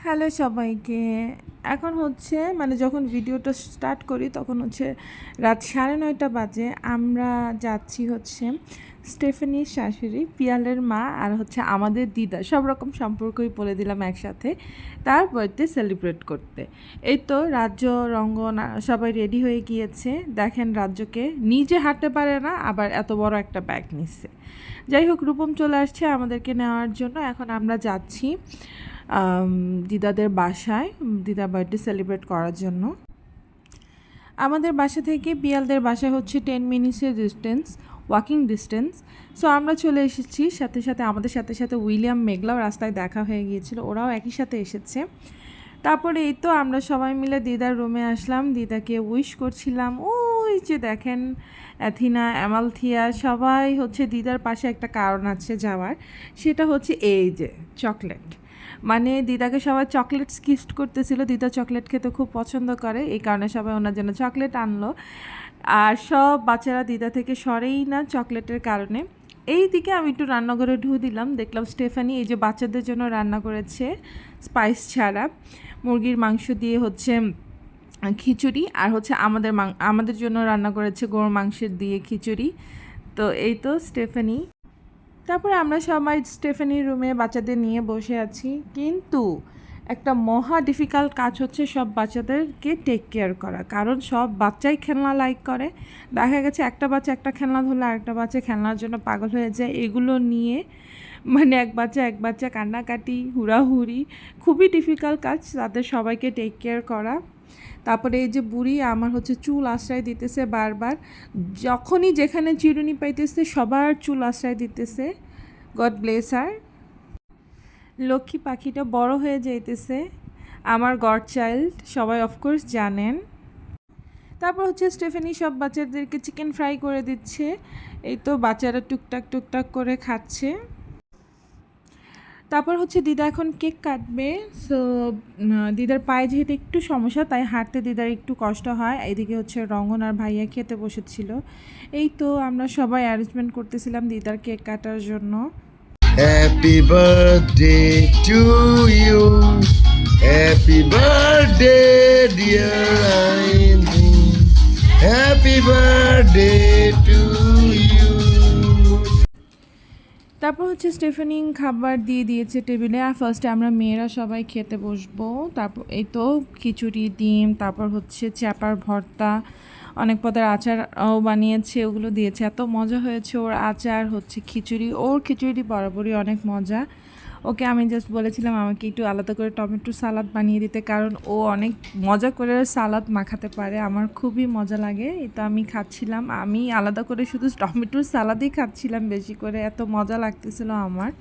Hello সবাইকে। এখন হচ্ছে মানে যখন ভিডিওটা স্টার্ট করি তখন হচ্ছে রাত 9:30 বাজে। আমরা যাচ্ছি হচ্ছে স্টেফানির শাশুড়ি, পিয়ালের মা আর হচ্ছে আমাদের দিদা, সব রকম সম্পর্কই বলে দিলাম একসাথে, তার বার্থডে সেলিব্রেট করতে। এই তো রাজ্য, রঙ্গন সবাই রেডি হয়ে গিয়েছে। দেখেন রাজ্যকে নিজে হাঁটতে পারে না, আবার এত বড় একটা ব্যাগ নিচ্ছে। যাই হোক, রূপম চলে আসছে আমাদেরকে নেওয়ার জন্য। এখন আমরা যাচ্ছি দিদাদের বাসায়, দিদা বার্থডে সেলিব্রেট করার জন্য। আমাদের বাসা থেকে পিয়ালদের বাসায় হচ্ছে 10 মিনিটসের ডিস্টেন্স, ওয়াকিং ডিস্টেন্স। সো আমরা চলে এসেছি। সাথে সাথে আমাদের সাথে সাথে উইলিয়াম, মেঘলাও রাস্তায় দেখা হয়ে গিয়েছিল, ওরাও একই সাথে এসেছে। তারপরে এই তো আমরা সবাই মিলে দিদার রুমে আসলাম, দিদাকে উইশ করছিলাম। ওই যে দেখেন অ্যাথিনা, অ্যামালথিয়া সবাই হচ্ছে। দিদার পাশে একটা কারণ আছে যাওয়ার, সেটা হচ্ছে এই যে চকলেট। মানে দিদাকে সবাই চকলেটস গিফট করতেছিল, দিদা চকলেট খেতে খুব পছন্দ করে, এই কারণে সবাই ওনার জন্য চকলেট আনলো। আর সব বাচ্চারা দিদা থেকে সরেই না চকলেটের কারণে। এই দিকে আমি একটু রান্নাঘরে ঢু দিলাম, দেখলাম স্টেফানি এই যে বাচ্চাদের জন্য রান্না করেছে স্পাইস ছাড়া, মুরগির মাংস দিয়ে হচ্ছে খিচুড়ি, আর হচ্ছে আমাদের জন্য রান্না করেছে গরুর মাংসের দিয়ে খিচুড়ি। তো এই তো স্টেফানি। তারপরে আমরা সবাই স্টেফানির রুমে বাচ্চাদের নিয়ে বসে আছি, কিন্তু একটা মহা ডিফিকাল্ট কাজ হচ্ছে সব বাচ্চাদেরকে টেক কেয়ার করা, কারণ সব বাচ্চাই খেলনা লাইক করে। দেখা গেছে একটা বাচ্চা একটা খেলনা ধরলে আরেকটা বাচ্চা খেলনার জন্য পাগল হয়ে যায়। এগুলো নিয়ে মানে এক বাচ্চা কান্নাকাটি, হুড়াহুড়ি, খুবই ডিফিকাল্ট কাজ তাদের সবাইকে টেক কেয়ার করা। তারপরে এই যে বুড়ি আমার হচ্ছে চুল আশ্রয় দিতেছে বারবার, যখনই যেখানে চিরুনি পাইতেছে সবার চুল আশ্রয় দিতেছে। গড ব্লেস হার। লক্ষ্মী পাখিটা বড় হয়ে যাইতেছে, আমার গড চাইল্ড, সবাই অফকোর্স জানেন। তারপর হচ্ছে স্টেফানি সব বাচ্চাদেরকে চিকেন ফ্রাই করে দিচ্ছে। এই তো বাচ্চারা টুকটাক করে খাচ্ছে। তারপর হচ্ছে দিদা এখন কেক কাটবে। সো দিদার পায়ে যেহেতু একটু সমস্যা, তাই হাঁটতে দিদার একটু কষ্ট হয়। এইদিকে হচ্ছে রঙ্গন আর ভাইয়া খেতে বসেছিল। এই তো আমরা সবাই অ্যারেঞ্জমেন্ট করতেছিলাম দিদার কেক কাটার জন্য। Happy birthday to you, happy birthday dear Aini, happy birthday to you. তারপর হচ্ছে স্টেফানি খাবার দিয়ে দিয়েছে টেবিলে, আর ফার্স্টে আমরা মেয়েরা সবাই খেতে বসবো। তারপর এই তো খিচুড়ি, ডিম, তারপর হচ্ছে চ্যাপার ভর্তা, অনেক পদের আচারও বানিয়েছে, ওগুলো দিয়েছে। এত মজা হয়েছে ওর আচার হচ্ছে খিচুড়ি। ওর খিচুড়ি বরাবরই অনেক মজা। ওকে আমি জাস্ট বলেছিলাম আমাকে একটু আলাদা করে টমেটো সালাদ বানিয়ে দিতে, কারণ ও অনেক মজা করে সালাদ মাখাতে পারে, আমার খুবই মজা লাগে। তো আমি খাচ্ছিলাম, আমি আলাদা করে শুধু টমেটোর সালাদই খাচ্ছিলাম বেশি করে, এত মজা লাগতেছিল আমার।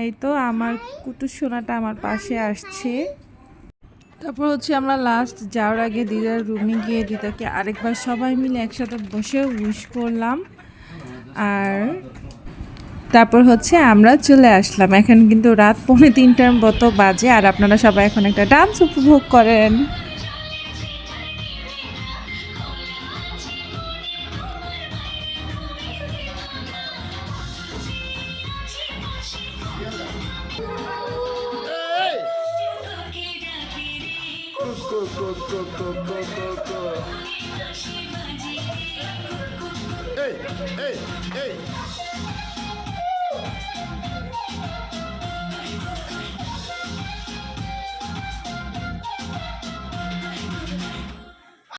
এই তো আমার কুটুর সোনাটা আমার পাশে আসছে। তারপর হচ্ছে আমরা লাস্ট যাওয়ার আগে দিদার রুমে গিয়ে দিদাকে আরেকবার সবাই মিলে একসাথে বসে উইশ করলাম। আর তারপর হচ্ছে আমরা চলে আসলাম। এখন কিন্তু রাত 2:45 মতো বাজে, আর আপনারা সবাই এখন একটা ডান্স উপভোগ করেন। Hey, hey, hey.